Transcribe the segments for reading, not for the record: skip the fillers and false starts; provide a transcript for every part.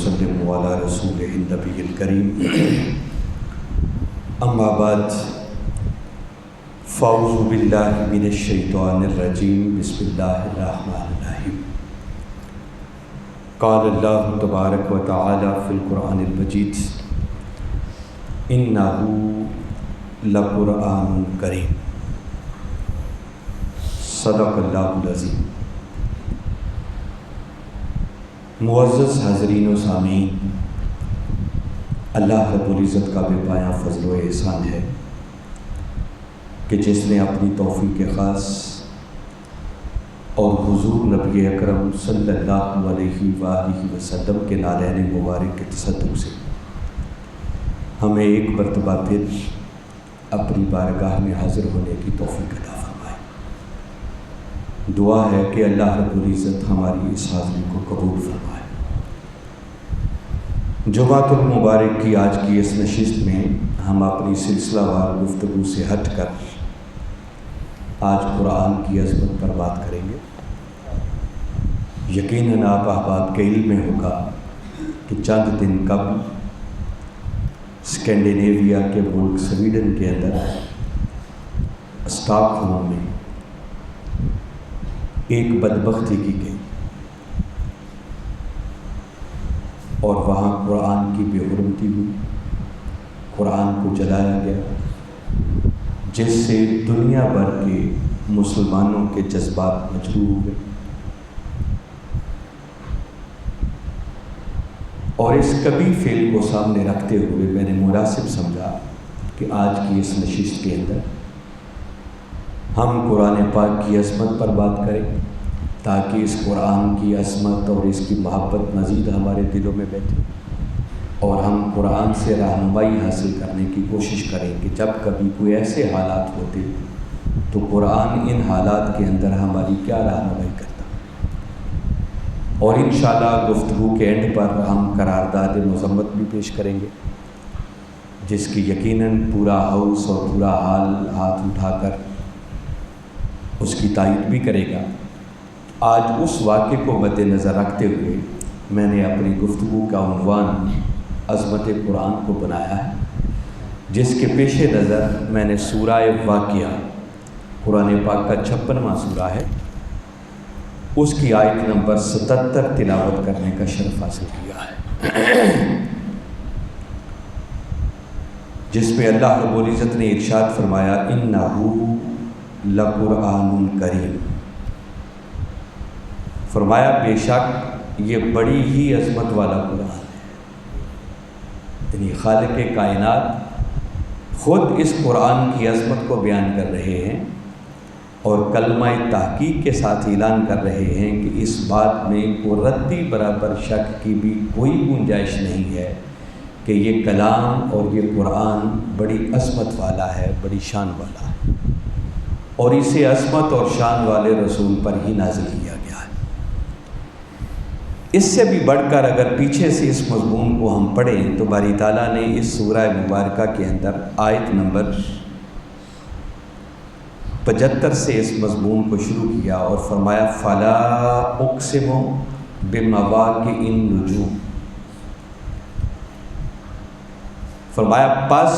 وسلم علی رسول النبی الکریم اما بعد فاعوذ باللہ من الشیطان الرجیم بسم اللہ الرحمن الرحیم قال اللہ تبارک و تعالی فی القرآن المجید انہ لقرآن کریم صدق اللہ العظیم۔ معزز حاضرین و سامعین، اللہ رب العزت کا بے پایاں فضل و احسان ہے کہ جس نے اپنی توفیق خاص اور حضور نبی اکرم صلی اللہ علیہ وآلہ وسلم کے نالین مبارک کے تصدق سے ہمیں ایک مرتبہ پھر اپنی بارگاہ میں حاضر ہونے کی توفیق عطا فرمائے۔ دعا ہے کہ اللہ رب العزت ہماری اس حاضری کو قبول فرمائے۔ جمعۃ المبارک کی آج کی اس نشست میں ہم اپنی سلسلہ وار گفتگو سے ہٹ کر آج قرآن کی عظمت پر بات کریں گے۔ یقیناً آپ احباب کے علم میں ہوگا کہ چند دن قبل اسکینڈینیویا کے ملک سویڈن کے اندر اسٹاک ہوم میں ایک بدبختی کی گئی اور وہاں قرآن کی بے حرمتی ہوئی، قرآن کو جلایا گیا، جس سے دنیا بھر کے مسلمانوں کے جذبات مجروح ہوئے، اور اس کبھی فعل کو سامنے رکھتے ہوئے میں نے مناسب سمجھا کہ آج کی اس نشست کے اندر ہم قرآن پاک کی عظمت پر بات کریں تاکہ اس قرآن کی عظمت اور اس کی محبت مزید ہمارے دلوں میں بیٹھے اور ہم قرآن سے رہنمائی حاصل کرنے کی کوشش کریں کہ جب کبھی کوئی ایسے حالات ہوتے تو قرآن ان حالات کے اندر ہماری کیا رہنمائی کرتا، اور انشاءاللہ گفتگو کے اینڈ پر ہم قرارداد مذمت بھی پیش کریں گے جس کی یقیناً پورا ہاؤس اور پورا حال ہاتھ اٹھا کر اس کی تائید بھی کرے گا۔ آج اس واقعے کو مد نظر رکھتے ہوئے میں نے اپنی گفتگو کا عنوان عظمت قرآن کو بنایا ہے، جس کے پیش نظر میں نے سورہ واقعہ قرآن پاک کا 56واں سورہ ہے، اس کی آیت نمبر 77 تلاوت کرنے کا شرف حاصل کیا ہے، جس پہ اللہ رب العزت نے ارشاد فرمایا انہ لقرآن کریم۔ فرمایا بے شک یہ بڑی ہی عظمت والا قرآن ہے، یعنی خالق کائنات خود اس قرآن کی عظمت کو بیان کر رہے ہیں اور کلمہ تحقیق کے ساتھ اعلان کر رہے ہیں کہ اس بات میں کوئی ردی برابر شک کی بھی کوئی گنجائش نہیں ہے کہ یہ کلام اور یہ قرآن بڑی عظمت والا ہے، بڑی شان والا ہے، اور اسے عظمت اور شان والے رسول پر ہی نازل کیا گیا ہے۔ اس سے بھی بڑھ کر اگر پیچھے سے اس مضمون کو ہم پڑھیں تو باری تعالیٰ نے اس سورہ مبارکہ کے اندر آیت نمبر 75 سے اس مضمون کو شروع کیا اور فرمایا فلا اقسم بمواقع النجوم۔ فرمایا پس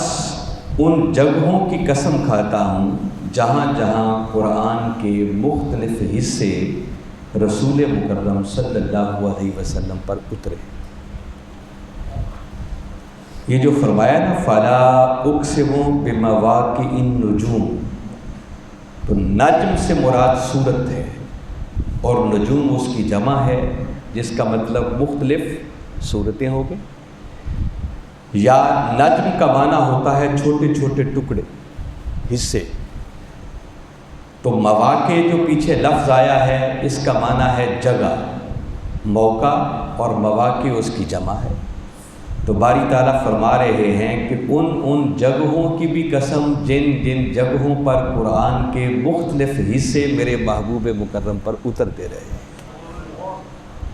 ان جگہوں کی قسم کھاتا ہوں جہاں جہاں قرآن کے مختلف حصے رسول مکرم صلی اللہ علیہ وسلم پر اترے۔ یہ جو فرمایا نا فلا اقسم بمواقع النجوم، تو نجم سے مراد سورت ہے اور نجوم اس کی جمع ہے، جس کا مطلب مختلف صورتیں ہو گئیں، یا نجم کا معنی ہوتا ہے چھوٹے چھوٹے ٹکڑے، حصے۔ تو مواقع جو پیچھے لفظ آیا ہے اس کا معنی ہے جگہ، موقع، اور مواقع اس کی جمع ہے۔ تو باری تعالیٰ فرما رہے ہیں کہ ان جگہوں کی بھی قسم جن جن جگہوں پر قرآن کے مختلف حصے میرے محبوب مکرم پر اترتے رہے ہیں۔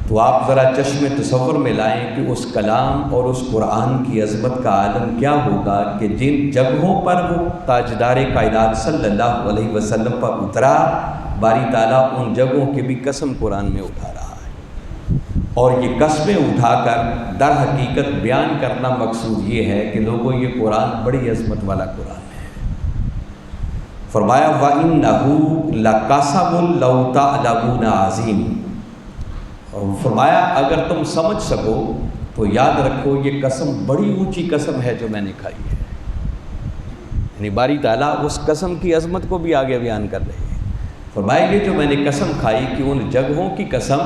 تو آپ ذرا چشم تصور میں لائیں کہ اس کلام اور اس قرآن کی عظمت کا عالم کیا ہوگا کہ جن جگہوں پر وہ تاجدار کائنات صلی اللہ علیہ وسلم پر اترا، باری تعالیٰ ان جگہوں کی بھی قسم قرآن میں اٹھا رہا ہے۔ اور یہ قسمیں اٹھا کر در حقیقت بیان کرنا مقصود یہ ہے کہ لوگوں یہ قرآن بڑی عظمت والا قرآن ہے۔ فرمایا وَإِنَّهُ لَقَسَمٌ لَوْ تَعْلَمُونَ عَظِيمٌ، اور فرمایا اگر تم سمجھ سکو تو یاد رکھو یہ قسم بڑی اونچی قسم ہے جو میں نے کھائی ہے۔ یعنی باری تعالیٰ اس قسم کی عظمت کو بھی آگے بیان کر رہے ہیں۔ فرمایا یہ جو میں نے قسم کھائی کہ ان جگہوں کی قسم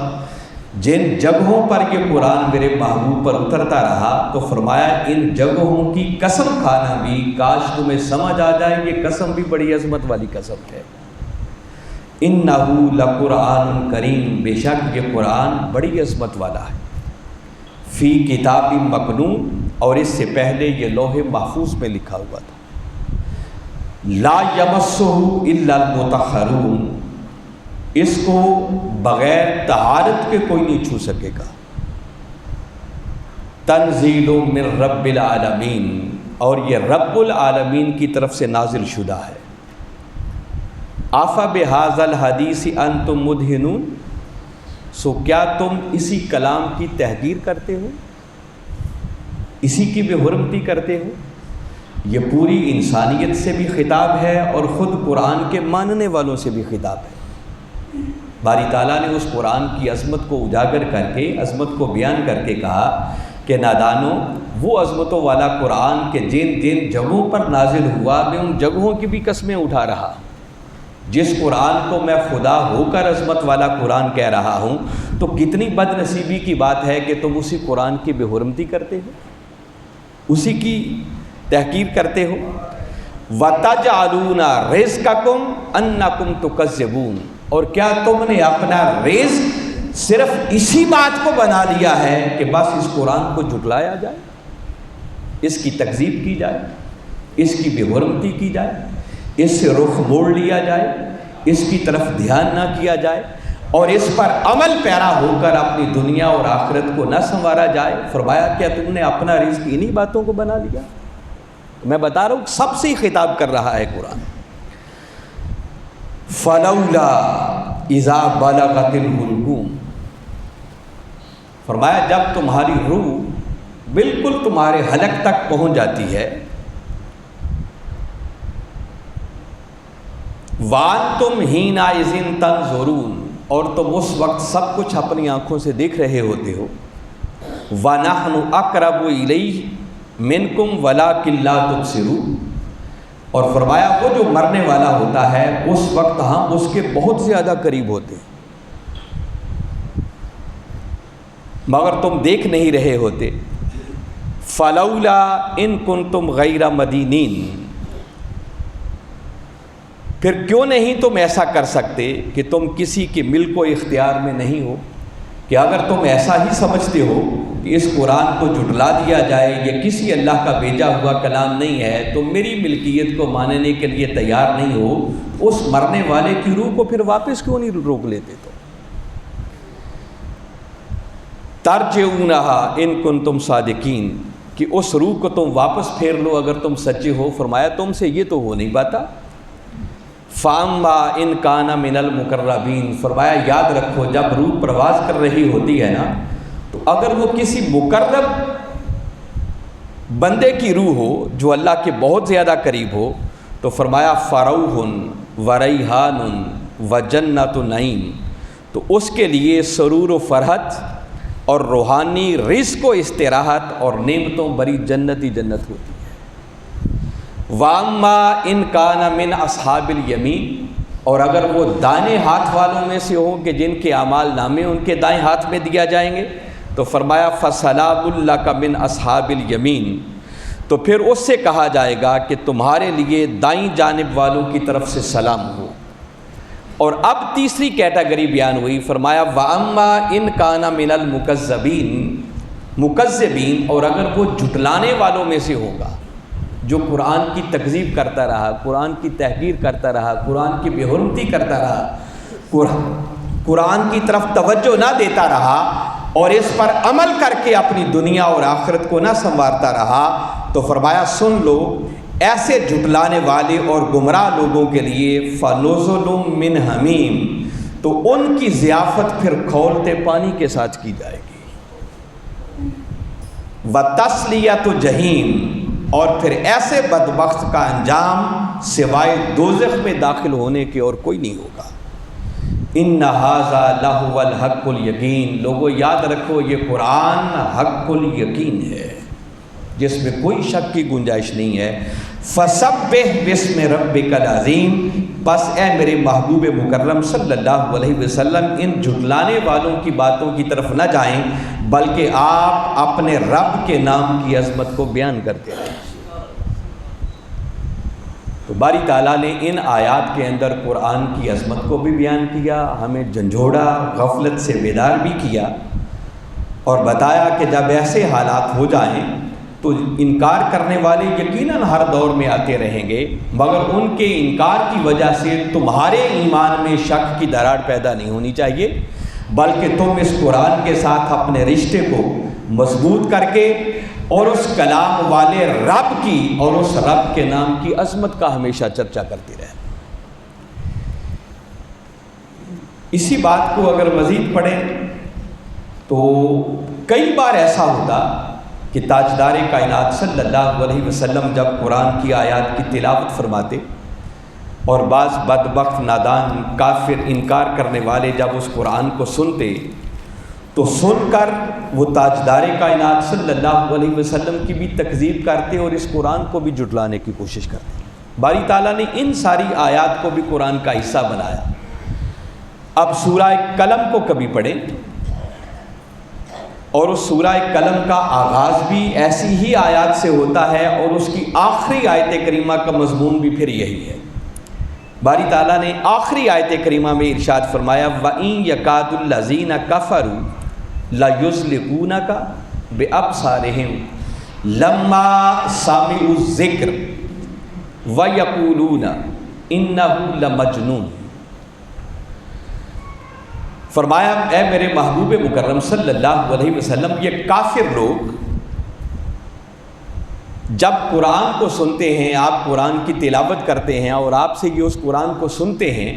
جن جگہوں پر یہ قرآن میرے محبوب پر اترتا رہا، تو فرمایا ان جگہوں کی قسم کھانا بھی کاش تمہیں سمجھ آ جائے یہ قسم بھی بڑی عظمت والی قسم ہے۔ اِنَّهُ لَقُرْآنٌ کریم، بے شک یہ قرآن بڑی عظمت والا ہے۔ فی کتاب مکنون، اور اس سے پہلے یہ لوح محفوظ میں لکھا ہوا تھا۔ لا یمسہ الا المطہرون، اس کو بغیر طہارت کے کوئی نہیں چھو سکے گا۔ تنزیل من رب العالمین، اور یہ رب العالمین کی طرف سے نازل شدہ ہے۔ افبہذا الحدیث انتم مدہنون، سو کیا تم اسی کلام کی تحقیر کرتے ہو، اسی کی بے حرمتی کرتے ہو؟ یہ پوری انسانیت سے بھی خطاب ہے اور خود قرآن کے ماننے والوں سے بھی خطاب ہے۔ باری تعالیٰ نے اس قرآن کی عظمت کو اجاگر کر کے، عظمت کو بیان کر کے کہا کہ نادانو، وہ عظمتوں والا قرآن کہ جن جن جگہوں پر نازل ہوا میں ان جگہوں کی بھی قسمیں اٹھا رہا۔ جس قرآن کو میں خدا ہو کر عظمت والا قرآن کہہ رہا ہوں، تو کتنی بد نصیبی کی بات ہے کہ تم اسی قرآن کی بے حرمتی کرتے ہو، اسی کی تحقیر کرتے ہو۔ وَتَجْعَلُونَ رِزْقَكُمْ أَنَّكُمْ تُكَذِّبُونَ، اور کیا تم نے اپنا رزق صرف اسی بات کو بنا لیا ہے کہ بس اس قرآن کو جھٹلایا جائے، اس کی تکذیب کی جائے، اس کی بے حرمتی کی جائے، اس سے رخ موڑ لیا جائے، اس کی طرف دھیان نہ کیا جائے، اور اس پر عمل پیرا ہو کر اپنی دنیا اور آخرت کو نہ سنوارا جائے؟ فرمایا کیا تم نے اپنا رزق انہی باتوں کو بنا لیا؟ میں بتا رہا ہوں سب سے ہی خطاب کر رہا ہے قرآن۔ فَلَوْلَا إِذَا بَلَغَتِ الْحُلْقُومَ، فرمایا جب تمہاری روح بالکل تمہارے حلق تک پہنچ جاتی ہے، وَأَنْتُمْ حِينَئِذٍ تَنْظُرُونَ، اور تم اس وقت سب کچھ اپنی آنکھوں سے دیکھ رہے ہوتے ہو، وَنَحْنُ أَقْرَبُ إِلَيْهِ مِنْكُمْ وَلَكِنْ لَا تُبْصِرُونَ، اور فرمایا وہ جو مرنے والا ہوتا ہے اس وقت ہم اس کے بہت زیادہ قریب ہوتے ہیں، مگر تم دیکھ نہیں رہے ہوتے۔ فَلَوْلَا إِن كُنْتُمْ غَيْرَ مَدِينِينَ، پھر کیوں نہیں تم ایسا کر سکتے کہ تم کسی کے ملک و اختیار میں نہیں ہو، کہ اگر تم ایسا ہی سمجھتے ہو کہ اس قرآن کو جھٹلا دیا جائے، یہ کسی اللہ کا بھیجا ہوا کلام نہیں ہے، تم میری ملکیت کو ماننے کے لیے تیار نہیں ہو، اس مرنے والے کی روح کو پھر واپس کیوں نہیں روک لیتے؟ تو ترجعونہا ان کنتم صادقین، کہ اس روح کو تم واپس پھیر لو اگر تم سچے ہو۔ فرمایا تم سے یہ تو ہو نہیں پاتا۔ فَأَمَّا إِن كَانَ مِنَ الْمُقَرَّبِينَ، فرمایا یاد رکھو جب روح پرواز کر رہی ہوتی ہے نا، تو اگر وہ کسی مقرب بندے کی روح ہو جو اللہ کے بہت زیادہ قریب ہو، تو فرمایا فَرَوْحٌ وَرَيْحَانٌ وَجَنَّةُ نَعِيمٌ، تو اس کے لیے سرور و فرحت اور روحانی رزق و استراحت اور نعمتوں بری جنت ہی جنت ہوتی ہے۔ وَأَمَّا إِن كَانَ مِنْ أَصْحَابِ الْيَمِينِ، اور اگر وہ دائیں ہاتھ والوں میں سے ہوں کہ جن کے اعمال نامے ان کے دائیں ہاتھ میں دیا جائیں گے، تو فرمایا فَسَلَامٌ لَكَ مِنْ أَصْحَابِ الْيَمِينِ، تو پھر اس سے کہا جائے گا کہ تمہارے لیے دائیں جانب والوں کی طرف سے سلام ہو۔ اور اب تیسری کیٹیگری بیان ہوئی، فرمایا وَأَمَّا إِن كَانَ مِنَ الْمُكَذِّبِينَ، مکذبین، اور اگر وہ جھٹلانے والوں میں سے ہوگا جو قرآن کی تکذیب کرتا رہا، قرآن کی تحقیر کرتا رہا، قرآن کی بے حرمتی کرتا رہا، قرآن کی طرف توجہ نہ دیتا رہا اور اس پر عمل کر کے اپنی دنیا اور آخرت کو نہ سنوارتا رہا، تو فرمایا سن لو ایسے جھٹلانے والے اور گمراہ لوگوں کے لیے فَنُزُلٌ مِّنْ حَمِيمٍ، تو ان کی ضیافت پھر کھولتے پانی کے ساتھ کی جائے گی۔ وَتَصْلِيَةُ جَحِيمٍ، اور پھر ایسے بدبخت کا انجام سوائے دوزخ میں داخل ہونے کے اور کوئی نہیں ہوگا۔ اِنَّ هَذَا لَهُوَ الْحَقُّ الْيَقِينُ، لوگوں یاد رکھو یہ قرآن حق الیقین ہے، جس میں کوئی شک کی گنجائش نہیں ہے۔ فَسَبِّحْ بِاسْمِ رَبِّكَ الْعَظِيمِ، پس اے میرے محبوب مکرم صلی اللہ علیہ وسلم ان جھٹلانے والوں کی باتوں کی طرف نہ جائیں، بلکہ آپ اپنے رب کے نام کی عظمت کو بیان کرتے رہیں۔ تو باری تعالیٰ نے ان آیات کے اندر قرآن کی عظمت کو بھی بیان کیا، ہمیں جھنجھوڑا، غفلت سے بیدار بھی کیا، اور بتایا کہ جب ایسے حالات ہو جائیں تو انکار کرنے والے یقیناً ہر دور میں آتے رہیں گے، مگر ان کے انکار کی وجہ سے تمہارے ایمان میں شک کی دراڑ پیدا نہیں ہونی چاہیے، بلکہ تم اس قرآن کے ساتھ اپنے رشتے کو مضبوط کر کے اور اس کلام والے رب کی اور اس رب کے نام کی عظمت کا ہمیشہ چرچا کرتے رہیں۔ اسی بات کو اگر مزید پڑھیں تو کئی بار ایسا ہوتا کہ تاجدار کائنات صلی اللہ علیہ وسلم جب قرآن کی آیات کی تلاوت فرماتے اور بعض بدبخت نادان کافر انکار کرنے والے جب اس قرآن کو سنتے تو سن کر وہ تاجدار کائنات صلی اللہ علیہ وسلم کی بھی تکذیب کرتے اور اس قرآن کو بھی جھٹلانے کی کوشش کرتے۔ باری تعالیٰ نے ان ساری آیات کو بھی قرآن کا حصہ بنایا۔ اب سورہ قلم کو کبھی پڑھیں اور اس سورہ قلم کا آغاز بھی ایسی ہی آیات سے ہوتا ہے اور اس کی آخری آیت کریمہ کا مضمون بھی پھر یہی ہے۔ باری تعالیٰ نے آخری آیت کریمہ میں ارشاد فرمایا وَإِن يَكَادُ الَّذِينَ كَفَرُوا لَيُزْلِقُونَكَ بِأَبْصَارِهِمْ لَمَّا سَمِعُوا الذِّكْرَ وَيَقُولُونَ إِنَّهُ لَمَجْنُونٌ۔ فرمایا اے میرے محبوب مکرم صلی اللہ علیہ وسلم، یہ کافر لوگ جب قرآن کو سنتے ہیں، آپ قرآن کی تلاوت کرتے ہیں اور آپ سے یہ اس قرآن کو سنتے ہیں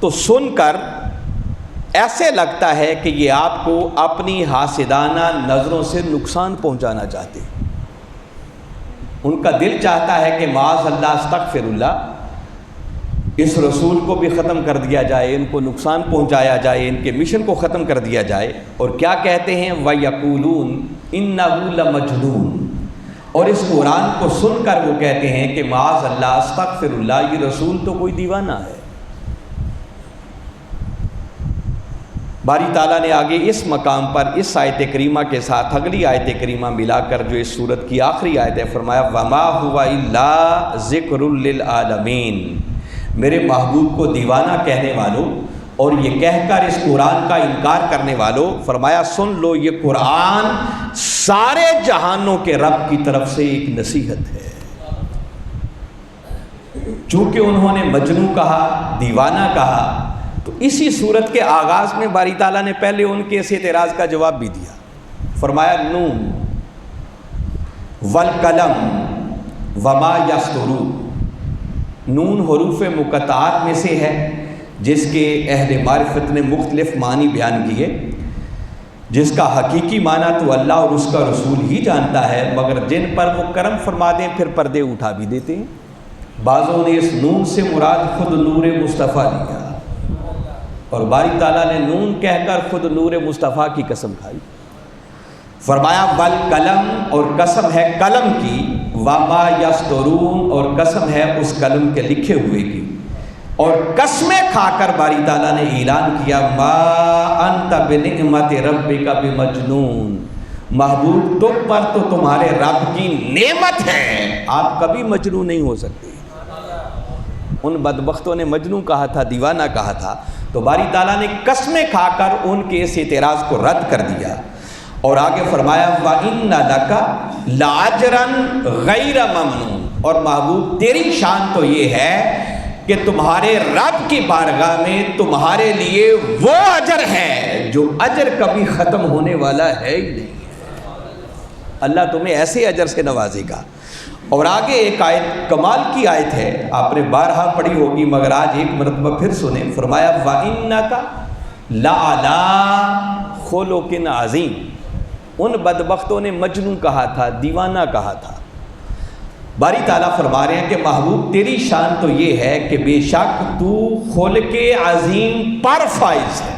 تو سن کر ایسے لگتا ہے کہ یہ آپ کو اپنی حاسدانہ نظروں سے نقصان پہنچانا چاہتے ہیں۔ ان کا دل چاہتا ہے کہ معاذ اللہ استغفر اللہ، اس رسول کو بھی ختم کر دیا جائے، ان کو نقصان پہنچایا جائے، ان کے مشن کو ختم کر دیا جائے، اور کیا کہتے ہیں وَيَقُولُونَ إِنَّهُ لَمَجْنُونٌ، اور اس قرآن کو سن کر وہ کہتے ہیں کہ معاذ اللہ استغفر اللہ، یہ رسول تو کوئی دیوانہ ہے۔ باری تعالیٰ نے آگے اس مقام پر اس آیت کریمہ کے ساتھ اگلی آیت کریمہ ملا کر جو اس سورت کی آخری آیت ہے فرمایا وَمَا هُوَ إِلَّا ذِكْرٌ لِّلْعَالَمِينَ، میرے محبوب کو دیوانہ کہنے والوں اور یہ کہہ کر اس قرآن کا انکار کرنے والوں، فرمایا سن لو یہ قرآن سارے جہانوں کے رب کی طرف سے ایک نصیحت ہے۔ چونکہ انہوں نے مجنون کہا، دیوانہ کہا، تو اسی صورت کے آغاز میں باری تعالیٰ نے پہلے ان کے اس اعتراض کا جواب بھی دیا۔ فرمایا نون والقلم وما یسطرون، نون حروف مقطعات میں سے ہے جس کے اہل معرفت نے مختلف معنی بیان کیے، جس کا حقیقی معنی تو اللہ اور اس کا رسول ہی جانتا ہے، مگر جن پر وہ کرم فرما دیں پھر پردے اٹھا بھی دیتے ہیں۔ بعضوں نے اس نون سے مراد خود نور مصطفیٰ لیا اور باری تعالیٰ نے نون کہہ کر خود نور مصطفیٰ کی قسم کھائی۔ فرمایا والقلم، اور قسم ہے قلم کی، وما یسطرون، اور قسم ہے اس قلم کے لکھے ہوئے کی، اور قسمیں کھا کر باری تعالیٰ نے اعلان کیا ما انت بنعمت ربک بمجنون، محبوب تم پر تو تمہارے رب کی نعمت ہے، آپ کبھی مجنون نہیں ہو سکتے۔ ان بدبختوں نے مجنون کہا تھا، دیوانہ کہا تھا، تو باری تعالیٰ نے قسمیں کھا کر ان کے اس اعتراض کو رد کر دیا، اور آگے فرمایا وَإِنَّ لَكَ لَأَجْرًا غَيْرَ مَمْنُونٍ، اور محبوب تیری شان تو یہ ہے کہ تمہارے رب کی بارگاہ میں تمہارے لیے وہ اجر ہے جو اجر کبھی ختم ہونے والا ہے ہی نہیں، اللہ تمہیں ایسے اجر سے نوازے گا۔ اور آگے ایک آیت کمال کی آیت ہے، آپ نے بارہا پڑھی ہوگی مگر آج ایک مرتبہ پھر سنیں۔ فرمایا وَإِنَّكَ لَعَلَىٰ خُلُقٍ عَظِيمٍ، ان بدبختوں نے مجنون کہا تھا، دیوانہ کہا تھا۔ باری تعالیٰ فرما رہے ہیں کہ محبوب تیری شان تو یہ ہے کہ بے شک تو خلق عظیم پر فائز ہے۔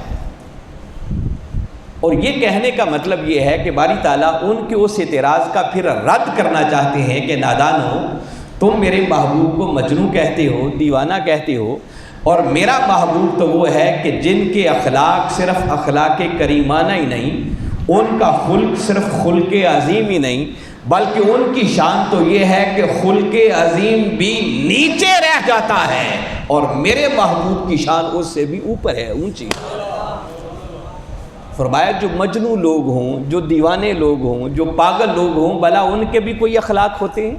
اور یہ کہنے کا مطلب یہ ہے کہ باری تعالیٰ ان کے اس اعتراض کا پھر رد کرنا چاہتے ہیں کہ نادانو، تم میرے محبوب کو مجنون کہتے ہو، دیوانہ کہتے ہو، اور میرا محبوب تو وہ ہے کہ جن کے اخلاق صرف اخلاق کریمانہ ہی نہیں، ان کا خلق صرف خلق عظیم ہی نہیں، بلکہ ان کی شان تو یہ ہے کہ خلق عظیم بھی نیچے رہ جاتا ہے، اور میرے محبوب کی شان اس سے بھی اوپر ہے، اونچی۔ فرمایا جو مجنون لوگ ہوں، جو دیوانے لوگ ہوں، جو پاگل لوگ ہوں، بھلا ان کے بھی کوئی اخلاق ہوتے ہیں؟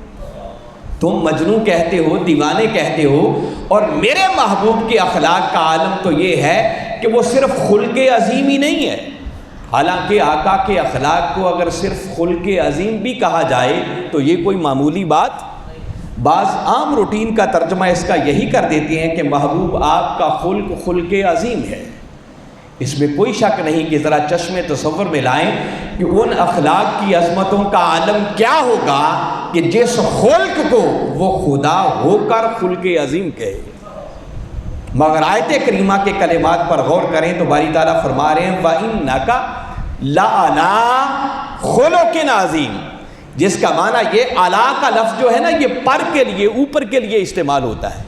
تم مجنون کہتے ہو، دیوانے کہتے ہو، اور میرے محبوب کے اخلاق کا عالم تو یہ ہے کہ وہ صرف خلق عظیم ہی نہیں ہے۔ حالانکہ آقا کے اخلاق کو اگر صرف خلق عظیم بھی کہا جائے تو یہ کوئی معمولی بات، بعض عام روٹین کا ترجمہ اس کا یہی کر دیتے ہیں کہ محبوب آپ کا خلق عظیم ہے۔ اس میں کوئی شک نہیں کہ ذرا چشم تصور میں لائیں کہ ان اخلاق کی عظمتوں کا عالم کیا ہوگا کہ جس خلق کو وہ خدا ہو کر خلق عظیم کہے۔ مگر آیت کریمہ کے کلمات پر غور کریں تو باری تعالیٰ فرما رہے ہیں وَإِنَّكَ لَعَلَىٰ خُلُقٍ عَظِيمٍ، جس کا معنی یہ اعلیٰ کا لفظ جو ہے نا، یہ پر کے لیے، اوپر کے لیے استعمال ہوتا ہے۔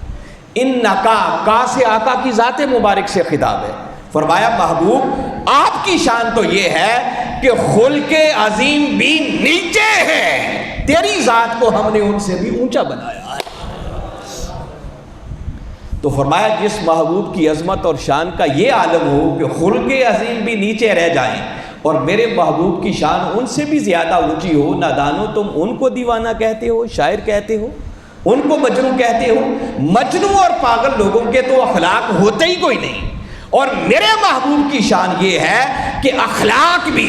اِنَّكَ کا سے آقا کی ذات مبارک سے خطاب ہے۔ فرمایا محبوب آپ کی شان تو یہ ہے کہ خلق عظیم بھی نیچے ہے، تیری ذات کو ہم نے ان سے بھی اونچا بنایا ہے۔ تو فرمایا جس محبوب کی عظمت اور شان کا یہ عالم ہو کہ خلق عظیم بھی نیچے رہ جائیں اور میرے محبوب کی شان ان سے بھی زیادہ اونچی ہو، نادانو تم ان کو دیوانہ کہتے ہو، شاعر کہتے ہو، ان کو مجنون کہتے ہو۔ مجنون اور پاگل لوگوں کے تو اخلاق ہوتے ہی کوئی نہیں، اور میرے محبوب کی شان یہ ہے کہ اخلاق بھی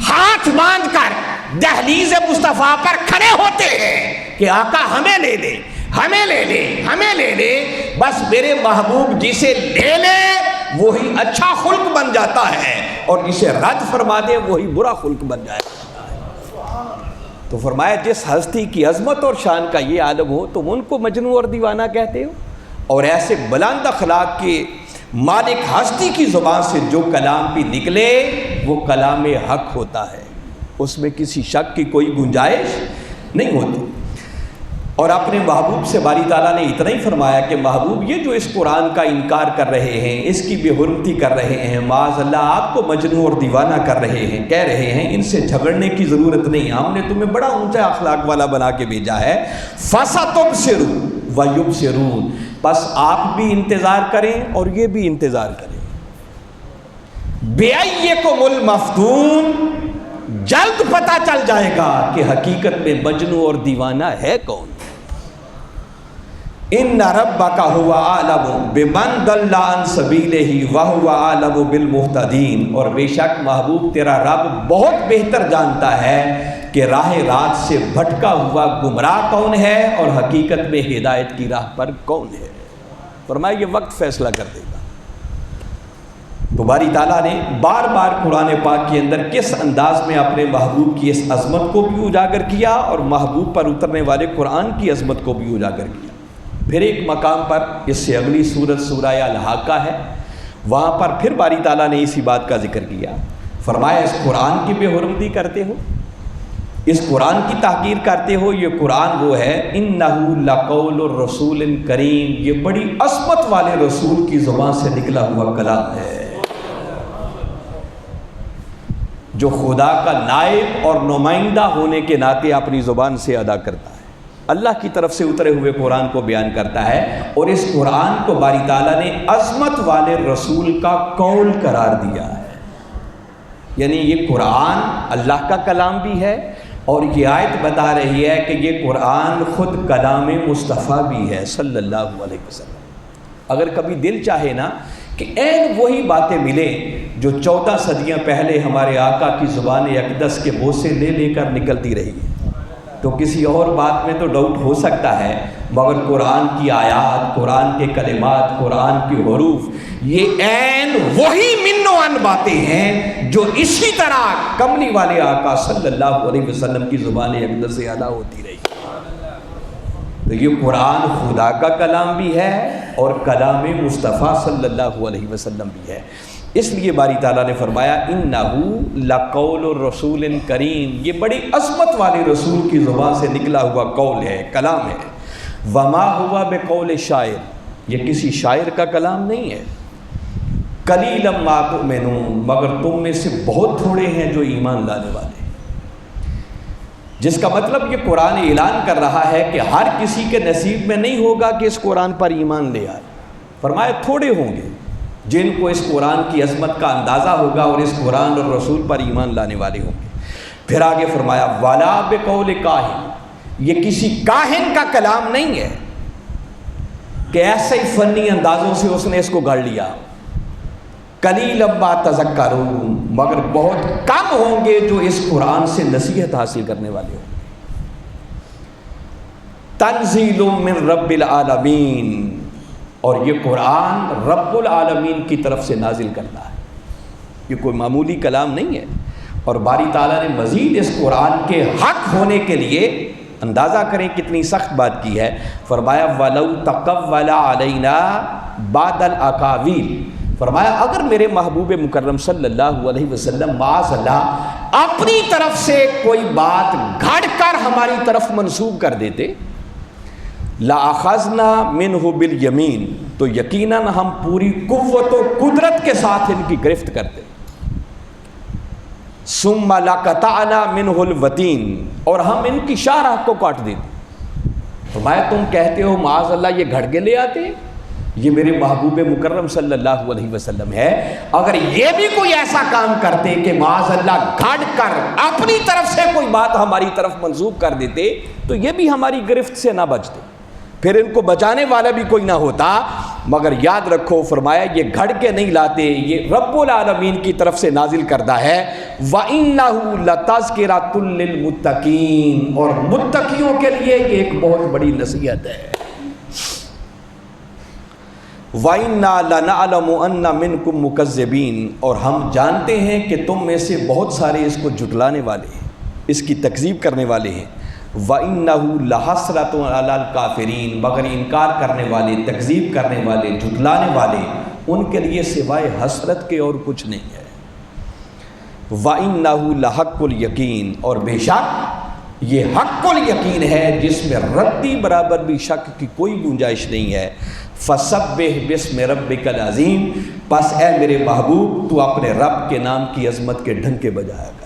ہاتھ باندھ کر دہلیز مصطفیٰ پر کھڑے ہوتے ہیں کہ آقا ہمیں لے لے، ہمیں لے لے، ہمیں لے لے، بس میرے محبوب جسے لے لے وہی اچھا خلق بن جاتا ہے، اور جسے رد فرما دے وہی برا خلق بن جائے۔ تو فرمایا جس ہستی کی عظمت اور شان کا یہ عالم ہو تم ان کو مجنون اور دیوانہ کہتے ہو، اور ایسے بلند اخلاق کے مالک ہستی کی زبان سے جو کلام بھی نکلے وہ کلام حق ہوتا ہے، اس میں کسی شک کی کوئی گنجائش نہیں ہوتی۔ اور اپنے محبوب سے باری تعالیٰ نے اتنا ہی فرمایا کہ محبوب یہ جو اس قرآن کا انکار کر رہے ہیں، اس کی بے حرمتی کر رہے ہیں، معاذ اللہ آپ کو مجنون اور دیوانہ کر رہے ہیں، کہہ رہے ہیں، ان سے جھگڑنے کی ضرورت نہیں، ہم نے تمہیں بڑا اونچا اخلاق والا بنا کے بھیجا ہے۔ فَسَتُبْصِرُ وَيُبْصِرُونَ، بس آپ بھی انتظار کریں اور یہ بھی انتظار کریں۔ بِأَيِّكُمُ الْمَفْتُونُ، جلد پتہ چل جائے گا کہ حقیقت میں مجنون اور دیوانہ ہے کون۔ ان ربک هو اعلم بمن ضل عن سبیلہ وهو اعلم بالمہتدین، اور بے شک محبوب تیرا رب بہت بہتر جانتا ہے کہ راہ راست سے بھٹکا ہوا گمراہ کون ہے اور حقیقت میں ہدایت کی راہ پر کون ہے۔ فرمایا یہ وقت فیصلہ کر دے گا۔ تو باری تعالیٰ نے بار بار قرآن پاک کے اندر کس انداز میں اپنے محبوب کی اس عظمت کو بھی اجاگر کیا اور محبوب پر اترنے والے قرآن کی عظمت کو بھی اجاگر کیا۔ پھر ایک مقام پر، اس سے اگلی سورت سورہ الحاقہ ہے، وہاں پر پھر باری تعالیٰ نے اسی بات کا ذکر کیا۔ فرمایا اس قرآن کی بے حرمتی کرتے ہو، اس قرآن کی تحقیر کرتے ہو، یہ قرآن وہ ہے اِنَّهُ لَقَوْلُ الرَّسُولٍ کریم، یہ بڑی عظمت والے رسول کی زبان سے نکلا ہوا کلام ہے جو خدا کا نائب اور نمائندہ ہونے کے ناطے اپنی زبان سے ادا کرتا ہے، اللہ کی طرف سے اترے ہوئے قرآن کو بیان کرتا ہے، اور اس قرآن کو باری تعالیٰ نے عظمت والے رسول کا قول قرار دیا ہے۔ یعنی یہ قرآن اللہ کا کلام بھی ہے، اور یہ آیت بتا رہی ہے کہ یہ قرآن خود کلام مصطفیٰ بھی ہے صلی اللہ علیہ وسلم۔ اگر کبھی دل چاہے نا کہ عین وہی باتیں ملیں جو 14 صدیاں پہلے ہمارے آقا کی زبان اقدس کے بوسے لے لے کر نکلتی رہی، تو کسی اور بات میں تو ڈاؤٹ ہو سکتا ہے، مگر قرآن کی آیات، قرآن کے کلمات، قرآن کے حروف، یہ عین وہی من و عن باتیں ہیں جو اسی طرح کملی والے آقا صلی اللہ علیہ وسلم کی زبان اقدس سے ادا ہوتی رہی۔ تو یہ قرآن خدا کا کلام بھی ہے اور کلام مصطفیٰ صلی اللہ علیہ وسلم بھی ہے۔ اس لیے باری تعالیٰ نے فرمایا اِنَّهُ لَقَوْلُ رَسُولٍ کریم، یہ بڑی عظمت والے رسول کی زبان سے نکلا ہوا قول ہے، کلام ہے۔ وَمَا هُوَ بِقَوْلِ شاعر، یہ کسی شاعر کا کلام نہیں ہے۔ قَلِيلًا مَا تُؤْمِنُونَ، مگر تم میں سے بہت تھوڑے ہیں جو ایمان لانے والے، جس کا مطلب یہ قرآن اعلان کر رہا ہے کہ ہر کسی کے نصیب میں نہیں ہوگا کہ اس قرآن پر ایمان لے آئے۔ فرمایا تھوڑے ہوں گے جن کو اس قرآن کی عظمت کا اندازہ ہوگا اور اس قرآن اور رسول پر ایمان لانے والے ہوں گے۔ پھر آگے فرمایا وَلَا بِقَوْلِ کاہن، یہ کسی کاہن کا کلام نہیں ہے کہ ایسے ہی فنی اندازوں سے اس نے اس کو گھڑ لیا۔ قَلِيلًا مَا تَذَكَّرُونَ، مگر بہت کم ہوں گے جو اس قرآن سے نصیحت حاصل کرنے والے ہوں گے۔ تنزیل من رب العالمین، اور یہ قرآن رب العالمین کی طرف سے نازل کرنا ہے، یہ کوئی معمولی کلام نہیں ہے۔ اور باری تعالیٰ نے مزید اس قرآن کے حق ہونے کے لیے، اندازہ کریں کتنی سخت بات کی ہے، فرمایا وَلَوْ تَقَوَّلَ عَلَيْنَا بَعْضَ الْأَقَاوِيلِ، فرمایا اگر میرے محبوب مکرم صلی اللہ علیہ وسلم معاذ اللہ اپنی طرف سے کوئی بات گھڑ کر ہماری طرف منسوب کر دیتے، لَأَخَذْنَا مِنْهُ بِالْيَمِينِ، تو یقیناً ہم پوری قوت و قدرت کے ساتھ ان کی گرفت کرتے، ثُمَّ لَقَطَعْنَا مِنْهُ الْوَتِينَ، اور ہم ان کی شاہ راہ کو کاٹ دیتے۔ فرمایا تم کہتے ہو معاذ اللہ یہ گھڑ کے لے آتے، یہ میرے محبوب مکرم صلی اللہ علیہ وسلم ہے، اگر یہ بھی کوئی ایسا کام کرتے کہ معاذ اللہ گھڑ کر اپنی طرف سے کوئی بات ہماری طرف منسوب کر دیتے تو یہ بھی ہماری گرفت سے نہ بچتے، پھر ان کو بچانے والا بھی کوئی نہ ہوتا۔ مگر یاد رکھو فرمایا یہ گھڑ کے نہیں لاتے، یہ رب العالمین کی طرف سے نازل کردہ ہے۔ وَإِنَّهُ لَتَذْكِرَةٌ لِّلْمُتَّقِينَ، اور متقیوں کے لیے یہ ایک بہت بڑی نصیحت ہے۔ وَإِنَّا لَنَعْلَمُ أَنَّ مِنْكُمْ مُكَذِّبِينَ، اور ہم جانتے ہیں کہ تم میں سے بہت سارے اس کو جھٹلانے والے ہیں، اس کی تکذیب کرنے والے ہیں۔ وَإِنَّهُ لَحَسْرَةٌ عَلَى الْكَافِرِينَ، مگر انکار کرنے والے، تکذیب کرنے والے، جھٹلانے والے، ان کے لیے سوائے حسرت کے اور کچھ نہیں ہے۔ وَإِنَّهُ لَحَقُّ الْيَقِينَ، اور بے شک یہ حق الیقین ہے جس میں ردی برابر بھی شک کی کوئی گنجائش نہیں ہے۔ فَسَبِّحْ بِاسْمِ رَبِّكَ الْعَظِيمِ، پس اے میرے محبوب تو اپنے رب کے نام کی عظمت کے ڈھنکے بجایا کر۔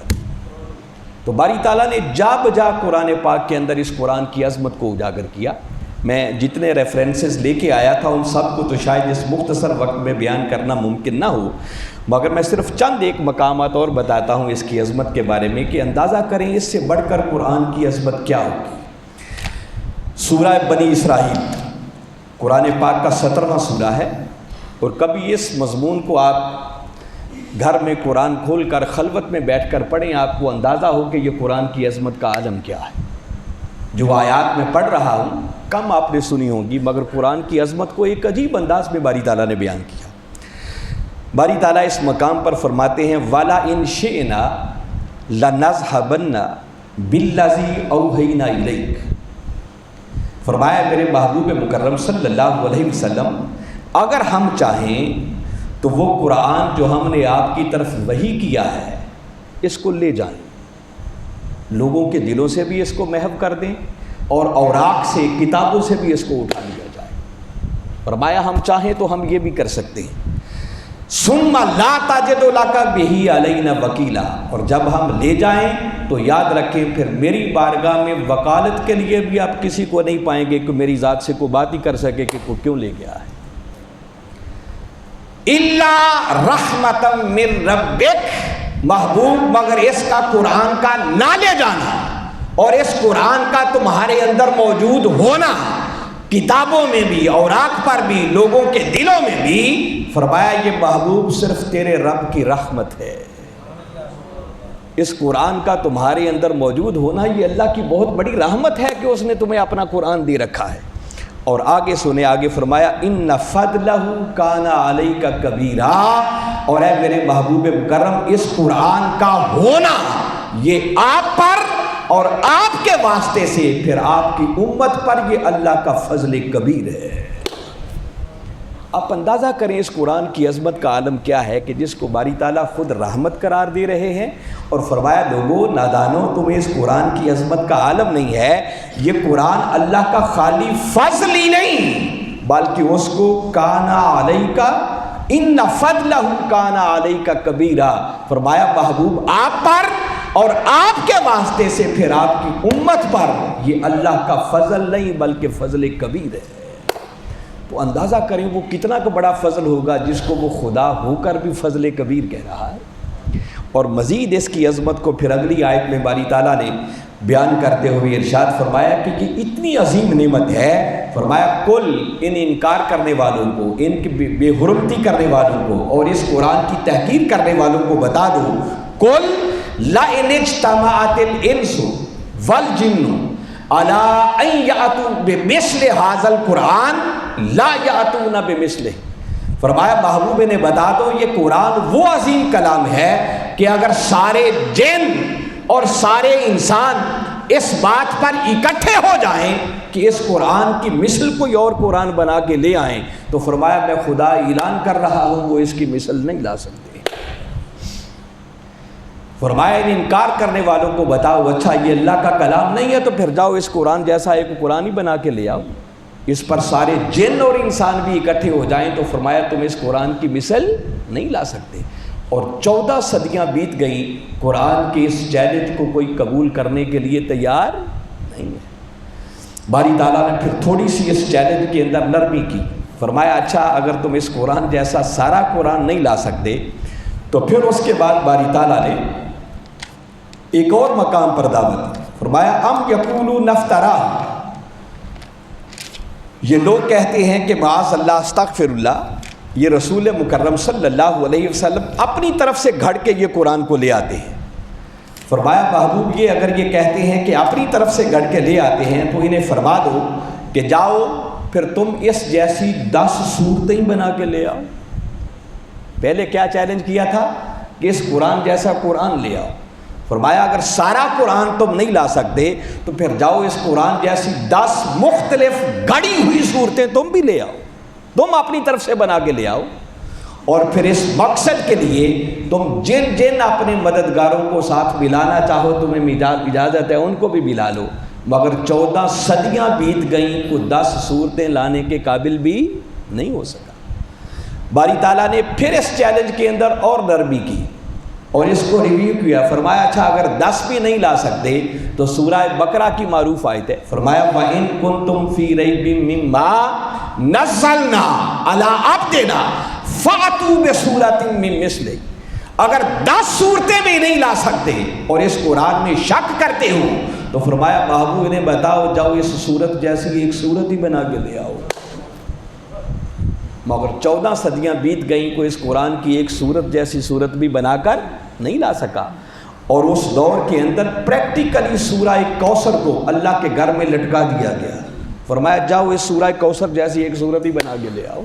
تو باری تعالیٰ نے جا بجا قرآن پاک کے اندر اس قرآن کی عظمت کو اجاگر کیا۔ میں جتنے ریفرنسز لے کے آیا تھا ان سب کو تو شاید اس مختصر وقت میں بیان کرنا ممکن نہ ہو، مگر میں صرف چند ایک مقامات اور بتاتا ہوں اس کی عظمت کے بارے میں کہ اندازہ کریں اس سے بڑھ کر قرآن کی عظمت کیا ہوگی۔ سورہ بنی اسرائیل قرآن پاک کا 17واں سورہ ہے، اور کبھی اس مضمون کو آپ گھر میں قرآن کھول کر خلوت میں بیٹھ کر پڑھیں، آپ کو اندازہ ہو کہ یہ قرآن کی عظمت کا عالم کیا ہے۔ جو آیات میں پڑھ رہا ہوں کم آپ نے سنی ہوں گی، مگر قرآن کی عظمت کو ایک عجیب انداز میں باری تعالیٰ نے بیان کیا۔ باری تعالیٰ اس مقام پر فرماتے ہیں وَلَا إِن شِئْنَا لَنَذْهَبَنَّ بِالَّذِي أَوْحَيْنَا إِلَيْكَ، فرمایا میرے محبوب مکرم صلی اللہ علیہ وسلم اگر ہم چاہیں تو وہ قرآن جو ہم نے آپ کی طرف وحی کیا ہے اس کو لے جائیں، لوگوں کے دلوں سے بھی اس کو محو کر دیں اور اوراق سے، کتابوں سے بھی اس کو اٹھا لیا جائے۔ فرمایا ہم چاہیں تو ہم یہ بھی کر سکتے ہیں۔ ثم لا تجد لك به علينا وکیلا، اور جب ہم لے جائیں تو یاد رکھیں پھر میری بارگاہ میں وکالت کے لیے بھی آپ کسی کو نہیں پائیں گے کہ میری ذات سے کوئی بات ہی کر سکے کہ وہ کیوں لے گیا ہے۔ الا رحمتا من ربک، محبوب مگر اس کا قرآن کا نہ لے جانا اور اس قرآن کا تمہارے اندر موجود ہونا، کتابوں میں بھی، اوراق پر بھی، لوگوں کے دلوں میں بھی، فرمایا یہ محبوب صرف تیرے رب کی رحمت ہے۔ اس قرآن کا تمہارے اندر موجود ہونا یہ اللہ کی بہت بڑی رحمت ہے کہ اس نے تمہیں اپنا قرآن دے رکھا ہے۔ اور آگے سنے، آگے فرمایا ان فضلہ کان علیک کبیرا، اور اے میرے محبوب مکرم اس قرآن کا ہونا یہ آپ پر اور آپ کے واسطے سے پھر آپ کی امت پر یہ اللہ کا فضل کبیر ہے۔ آپ اندازہ کریں اس قرآن کی عظمت کا عالم کیا ہے کہ جس کو باری تعالیٰ خود رحمت قرار دے رہے ہیں، اور فرمایا لوگوں نادانوں تمہیں اس قرآن کی عظمت کا عالم نہیں ہے، یہ قرآن اللہ کا خالی فضل ہی نہیں بلکہ اس کو کانا علیکا ان فضلہ کانا علیکا کبیرا، فرمایا محبوب آپ پر اور آپ کے واسطے سے پھر آپ کی امت پر یہ اللہ کا فضل نہیں بلکہ فضل کبیر ہے۔ تو اندازہ کریں وہ کتنا کا بڑا فضل ہوگا جس کو وہ خدا ہو کر بھی فضل کبیر کہہ رہا ہے۔ اور مزید اس کی عظمت کو پھر اگلی آیت میں باری تعالیٰ نے بیان کرتے ہوئے ارشاد فرمایا کہ یہ اتنی عظیم نعمت ہے، فرمایا کل ان انکار کرنے والوں کو، ان کی بے حرمتی کرنے والوں کو اور اس قرآن کی تحقیر کرنے والوں کو بتا دو، کل لئن اجتمعت الانس والجن علی ان یأتوا بمثل ھذا القرآن لا یأتون بمثلہ، فرمایا محبوب نے بتا دو یہ قرآن وہ عظیم کلام ہے کہ اگر سارے جن اور سارے انسان اس بات پر اکٹھے ہو جائیں کہ اس قرآن کی مثل کوئی اور قرآن بنا کے لے آئیں تو فرمایا میں خدا اعلان کر رہا ہوں وہ اس کی مثل نہیں لا سکتے۔ فرمایا ان انکار کرنے والوں کو بتاؤ اچھا یہ اللہ کا کلام نہیں ہے تو پھر جاؤ اس قرآن جیسا ایک قرآن ہی بنا کے لے آؤ، اس پر سارے جن اور انسان بھی اکٹھے ہو جائیں تو فرمایا تم اس قرآن کی مثل نہیں لا سکتے۔ اور 14 صدیاں بیت گئیں، قرآن کے اس چیلنج کو کوئی قبول کرنے کے لیے تیار نہیں ہے۔ باری تعالیٰ نے پھر تھوڑی سی اس چیلنج کے اندر نرمی کی، فرمایا اچھا اگر تم اس قرآن جیسا سارا قرآن نہیں لا سکتے تو پھر اس کے بعد باری تعالیٰ نے ایک اور مقام پر دعوت دی، فرمایا ام یقولون افترا، یہ لوگ کہتے ہیں کہ معاذ اللہ استغفر اللہ، یہ رسول مکرم صلی اللہ علیہ وسلم اپنی طرف سے گھڑ کے یہ قرآن کو لے آتے ہیں۔ فرمایا محبوب یہ اگر یہ کہتے ہیں کہ اپنی طرف سے گھڑ کے لے آتے ہیں تو انہیں فرما دو کہ جاؤ پھر تم اس جیسی 10 صورتیں بنا کے لے آؤ۔ پہلے کیا چیلنج کیا تھا کہ اس قرآن جیسا قرآن لے آؤ، فرمایا اگر سارا قرآن تم نہیں لا سکتے تو پھر جاؤ اس قرآن جیسی 10 مختلف گڑی ہوئی صورتیں تم بھی لے آؤ، تم اپنی طرف سے بنا کے لے آؤ، اور پھر اس مقصد کے لیے تم جن جن اپنے مددگاروں کو ساتھ ملانا چاہو تمہیں اجازت ہے ان کو بھی ملا لو، مگر 14 صدیاں بیت گئیں کو 10 صورتیں لانے کے قابل بھی نہیں ہو سکا۔ باری تعالیٰ نے پھر اس چیلنج کے اندر اور نرمی کی اور اس کو ریویو کیا، فرمایا اچھا اگر 10 بھی نہیں لا سکتے تو سورہ بقرہ کی معروف آیت ہے، فرمایا وَإِن كُنتُمْ فِي رَيْبٍ مِّمَّا نَزَّلْنَا عَلَىٰ عَبْدِنَا فَأْتُوا بِسُورَةٍ مِّن مِّثْلِهِ، اگر 10 صورتیں بھی نہیں لا سکتے اور اس قرآن میں شک کرتے ہو تو فرمایا محبوب نے بتاؤ جاؤ اس صورت جیسی ایک صورت ہی بنا کے لے آؤ، مگر 14 صدیاں بیت گئیں کو اس قرآن کی ایک صورت جیسی صورت بھی بنا کر نہیں لا سکا۔ اور اس دور کے اندر پریکٹیکلی سورہ کوثر کو اللہ کے گھر میں لٹکا دیا گیا، فرمایا جاؤ اس سورہ کوثر جیسی ایک صورت ہی بنا کے لے آؤ۔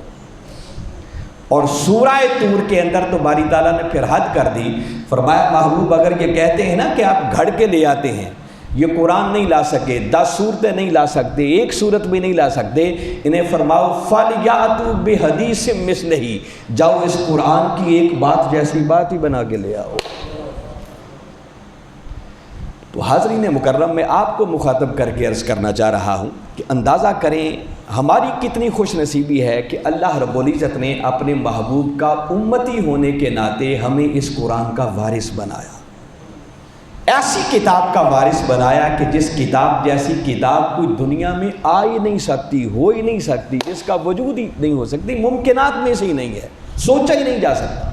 اور سورہ طور کے اندر تو باری تعالیٰ نے پھر حد کر دی، فرمایا محبوب اگر یہ کہتے ہیں نا کہ آپ گھڑ کے لے آتے ہیں، یہ قرآن نہیں لا سکے، 10 صورتیں نہیں لا سکتے، ایک صورت بھی نہیں لا سکتے، انہیں فرماؤ فَلْيَأْتُوا بِحَدِيثٍ مِّثْلِهِ، جاؤ اس قرآن کی ایک بات جیسی بات ہی بنا کے لے آؤ۔ تو حاضرین مکرم میں آپ کو مخاطب کر کے عرض کرنا چاہ رہا ہوں کہ اندازہ کریں ہماری کتنی خوش نصیبی ہے کہ اللہ رب العزت نے اپنے محبوب کا امتی ہونے کے ناطے ہمیں اس قرآن کا وارث بنایا، ایسی کتاب کا وارث بنایا کہ جس کتاب جیسی کتاب کوئی دنیا میں آ ہی نہیں سکتی، ہو ہی نہیں سکتی، جس کا وجود ہی نہیں ہو سکتی، ممکنات میں سے ہی نہیں ہے، سوچا ہی نہیں جا سکتا،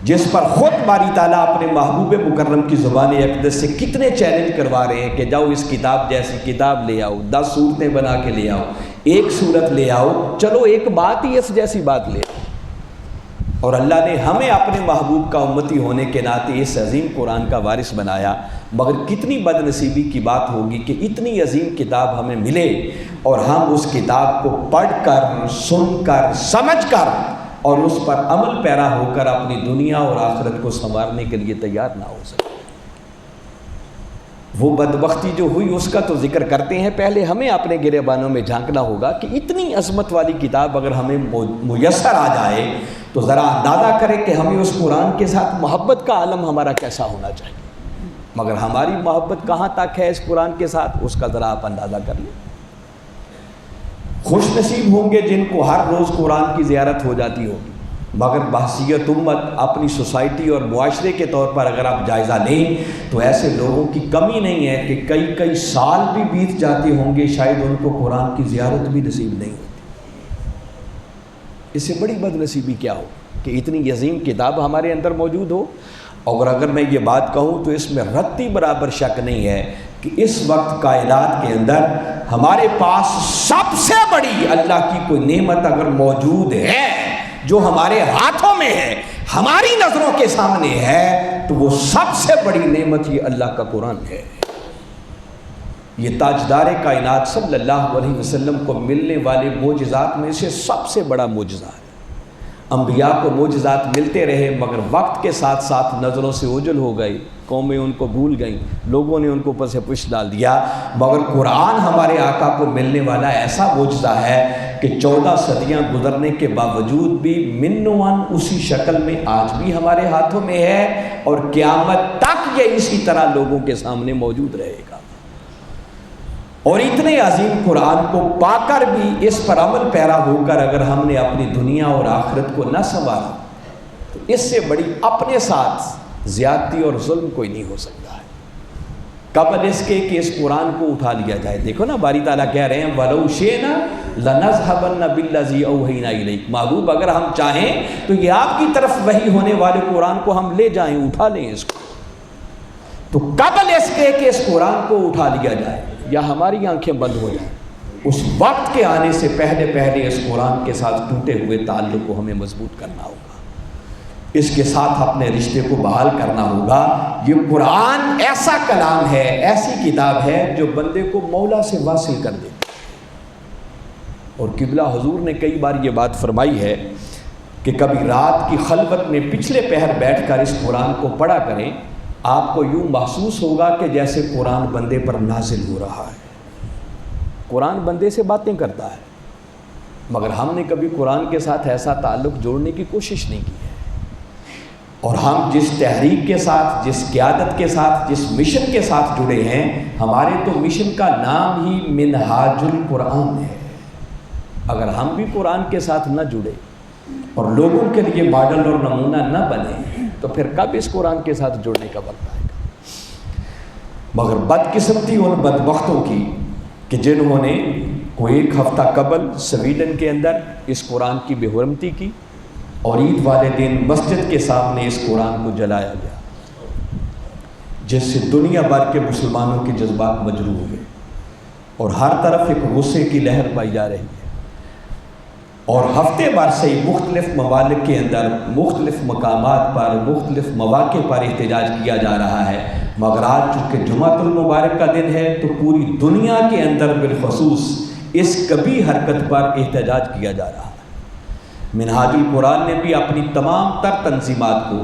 جس پر خود باری تعالیٰ اپنے محبوب مکرم کی زبان اقدس سے کتنے چیلنج کروا رہے ہیں کہ جاؤ اس کتاب جیسی کتاب لے آؤ، 10 صورتیں بنا کے لے آؤ، ایک صورت لے آؤ، چلو ایک بات ہی اس جیسی بات لے آؤ۔ اور اللہ نے ہمیں اپنے محبوب کا امتی ہونے کے ناطے اس عظیم قرآن کا وارث بنایا، مگر کتنی بد نصیبی کی بات ہوگی کہ اتنی عظیم کتاب ہمیں ملے اور ہم اس کتاب کو پڑھ کر، سن کر، سمجھ کر اور اس پر عمل پیرا ہو کر اپنی دنیا اور آخرت کو سنوارنے کے لیے تیار نہ ہو سکے۔ وہ بدبختی جو ہوئی اس کا تو ذکر کرتے ہیں، پہلے ہمیں اپنے گریبانوں میں جھانکنا ہوگا کہ اتنی عظمت والی کتاب اگر ہمیں میسر آ جائے تو ذرا اندازہ کریں کہ ہمیں اس قرآن کے ساتھ محبت کا عالم ہمارا کیسا ہونا چاہیے، مگر ہماری محبت کہاں تک ہے اس قرآن کے ساتھ، اس کا ذرا آپ اندازہ کر لیں۔ خوش نصیب ہوں گے جن کو ہر روز قرآن کی زیارت ہو جاتی ہوگی، مگر بحیثیت امت اپنی سوسائٹی اور معاشرے کے طور پر اگر آپ جائزہ لیں تو ایسے لوگوں کی کمی نہیں ہے کہ کئی سال بھی بیت جاتے ہوں گے، شاید ان کو قرآن کی زیارت بھی نصیب نہیں ہوتی۔ اس سے بڑی بد نصیبی کیا ہو کہ اتنی عظیم کتاب ہمارے اندر موجود ہو، اور اگر میں یہ بات کہوں تو اس میں رتی برابر شک نہیں ہے کہ اس وقت کائنات کے اندر ہمارے پاس سب سے بڑی اللہ کی کوئی نعمت اگر موجود ہے جو ہمارے ہاتھوں میں ہے، ہماری نظروں کے سامنے ہے، تو وہ سب سے بڑی نعمت یہ اللہ کا قرآن ہے۔ یہ تاجدار کائنات صلی اللہ علیہ وسلم کو ملنے والے معجزات میں سے سب سے بڑا معجزہ ہے۔ انبیاء کو معجزات ملتے رہے مگر وقت کے ساتھ ساتھ نظروں سے اوجھل ہو گئے، قومیں ان کو بھول گئیں، لوگوں نے ان کو اوپر سے پش ڈال دیا، مگر قرآن ہمارے آقا کو ملنے والا ایسا معجزہ ہے کہ 14 صدیاں گزرنے کے باوجود بھی منوان اسی شکل میں آج بھی ہمارے ہاتھوں میں ہے، اور قیامت تک یہ اسی طرح لوگوں کے سامنے موجود رہے گا۔ اور اتنے عظیم قرآن کو پا کر بھی اس پر عمل پیرا ہو کر اگر ہم نے اپنی دنیا اور آخرت کو نہ سنوارا تو اس سے بڑی اپنے ساتھ زیادتی اور ظلم کوئی نہیں ہو سکتا ہے۔ قبل اس کے کہ اس قرآن کو اٹھا لیا جائے، دیکھو نا باری تعالیٰ کہہ رہے ہیں وَلَوْ شِئْنَا لَنَذْهَبَنَّ بِالَّذِي أَوْحَيْنَا إِلَيْكَ، محبوب اگر ہم چاہیں تو یہ آپ کی طرف وحی ہونے والے قرآن کو ہم لے جائیں، اٹھا لیں اس کو۔ تو قبل اس کے کہ اس قرآن کو اٹھا لیا جائے یا ہماری آنکھیں بند ہو جائیں، اس وقت کے آنے سے پہلے اس قرآن کے ساتھ ٹوٹے ہوئے تعلق کو ہمیں مضبوط کرنا ہوگا، اس کے ساتھ اپنے رشتے کو بحال کرنا ہوگا۔ یہ قرآن ایسا کلام ہے، ایسی کتاب ہے جو بندے کو مولا سے واصل کر دے۔ اور قبلہ حضور نے کئی بار یہ بات فرمائی ہے کہ کبھی رات کی خلوت میں پچھلے پہر بیٹھ کر اس قرآن کو پڑھا کریں، آپ کو یوں محسوس ہوگا کہ جیسے قرآن بندے پر نازل ہو رہا ہے۔ قرآن بندے سے باتیں کرتا ہے، مگر ہم نے کبھی قرآن کے ساتھ ایسا تعلق جوڑنے کی کوشش نہیں کی ہے۔ اور ہم جس تحریک کے ساتھ، جس قیادت کے ساتھ، جس مشن کے ساتھ جڑے ہیں، ہمارے تو مشن کا نام ہی منہاج القرآن ہے۔ اگر ہم بھی قرآن کے ساتھ نہ جڑے اور لوگوں کے لیے ماڈل اور نمونہ نہ بنے تو پھر کب اس قرآن کے ساتھ جڑنے کا وقت آئے گا؟ مگر بدقسمتی ان بدبختوں کی کہ جنہوں نے کوئی ایک ہفتہ قبل سویڈن کے اندر اس قرآن کی بے حرمتی کی اور عید والے دن مسجد کے سامنے اس قرآن کو جلایا گیا، جس سے دنیا بھر کے مسلمانوں کے جذبات مجروح ہوئے اور ہر طرف ایک غصے کی لہر پائی جا رہی ہے۔ اور ہفتے بھر سے مختلف ممالک کے اندر مختلف مقامات پر مختلف مواقع پر احتجاج کیا جا رہا ہے، مگر آج چونکہ جمعۃ المبارک کا دن ہے تو پوری دنیا کے اندر بالخصوص اس کبھی حرکت پر احتجاج کیا جا رہا ہے۔ منہاج القرآن نے بھی اپنی تمام تر تنظیمات کو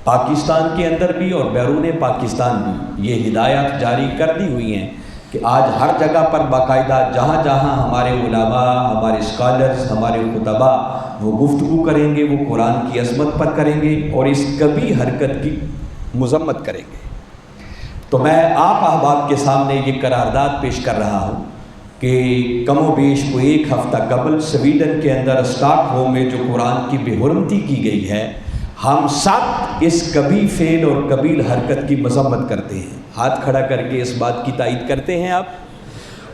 پاکستان کے اندر بھی اور بیرون پاکستان بھی یہ ہدایات جاری کر دی ہوئی ہیں کہ آج ہر جگہ پر باقاعدہ جہاں جہاں ہمارے علماء، ہمارے اسکالرز، ہمارے خطباء وہ گفتگو کریں گے، وہ قرآن کی عظمت پر کریں گے اور اس کبھی حرکت کی مذمت کریں گے۔ تو میں آپ احباب کے سامنے یہ قرارداد پیش کر رہا ہوں کہ کم و بیش کو ایک ہفتہ قبل سویڈن کے اندر اسٹاک ہوم میں جو قرآن کی بے حرمتی کی گئی ہے، ہم سب اس کبھی فعل اور قبیل حرکت کی مذمت کرتے ہیں۔ ہاتھ کھڑا کر کے اس بات کی تائید کرتے ہیں آپ،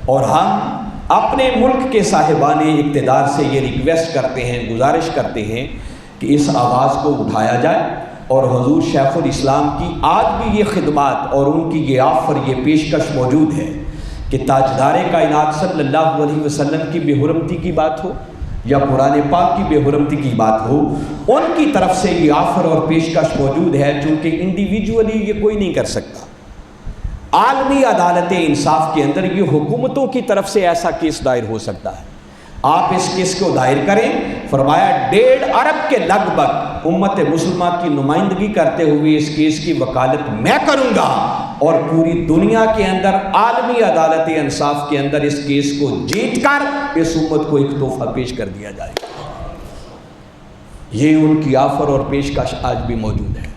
اور ہم اپنے ملک کے صاحبان اقتدار سے یہ ریکویسٹ کرتے ہیں، گزارش کرتے ہیں کہ اس آواز کو اٹھایا جائے اور حضور شیخ الاسلام کی آج بھی یہ خدمات اور ان کی یہ آفر، یہ پیشکش موجود ہے کہ تاجدار کائنات صلی اللہ علیہ وسلم کی بے حرمتی کی بات ہو یا قرآن پاک کی بے حرمتی کی بات ہو، ان کی طرف سے یہ آفر اور پیشکش موجود ہے، چونکہ انڈیویجولی یہ کوئی نہیں کر سکتا۔ عالمی عدالت انصاف کے اندر یہ حکومتوں کی طرف سے ایسا کیس دائر ہو سکتا ہے۔ آپ اس کیس کو دائر کریں، فرمایا 1.5 ارب کے لگ بھگ امت مسلمہ کی نمائندگی کرتے ہوئے اس کیس کی وکالت میں کروں گا، اور پوری دنیا کے اندر عالمی عدالت انصاف کے اندر اس کیس کو جیت کر اس امت کو ایک تحفہ پیش کر دیا جائے گا۔ یہ ان کی آفر اور پیشکش آج بھی موجود ہے۔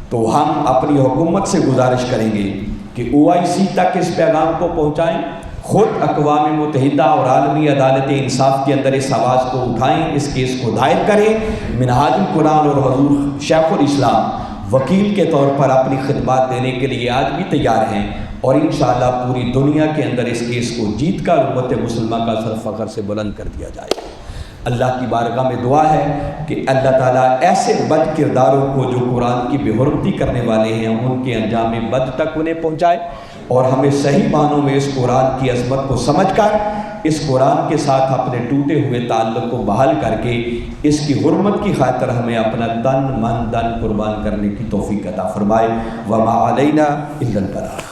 تو ہم اپنی حکومت سے گزارش کریں گے کہ OIC تک اس پیغام کو پہنچائیں، خود اقوام متحدہ اور عالمی عدالت انصاف کے اندر اس آواز کو اٹھائیں، اس کیس کو دائر کریں۔ منہاج القرآن اور حضور شیخ الاسلام وکیل کے طور پر اپنی خدمات دینے کے لیے آج بھی تیار ہیں، اور انشاءاللہ پوری دنیا کے اندر اس کیس کو جیت کر امت مسلمہ کا سر فخر سے بلند کر دیا جائے۔ اللہ کی بارگاہ میں دعا ہے کہ اللہ تعالیٰ ایسے بد کرداروں کو جو قرآن کی بے حرمتی کرنے والے ہیں ان کے انجام بد تک انہیں پہنچائے، اور ہمیں صحیح معنوں میں اس قرآن کی عظمت کو سمجھ کر اس قرآن کے ساتھ اپنے ٹوٹے ہوئے تعلق کو بحال کر کے اس کی حرمت کی خاطر ہمیں اپنا تن من دن قربان کرنے کی توفیق عطا فرمائے۔ وما علینا الا البلاغ۔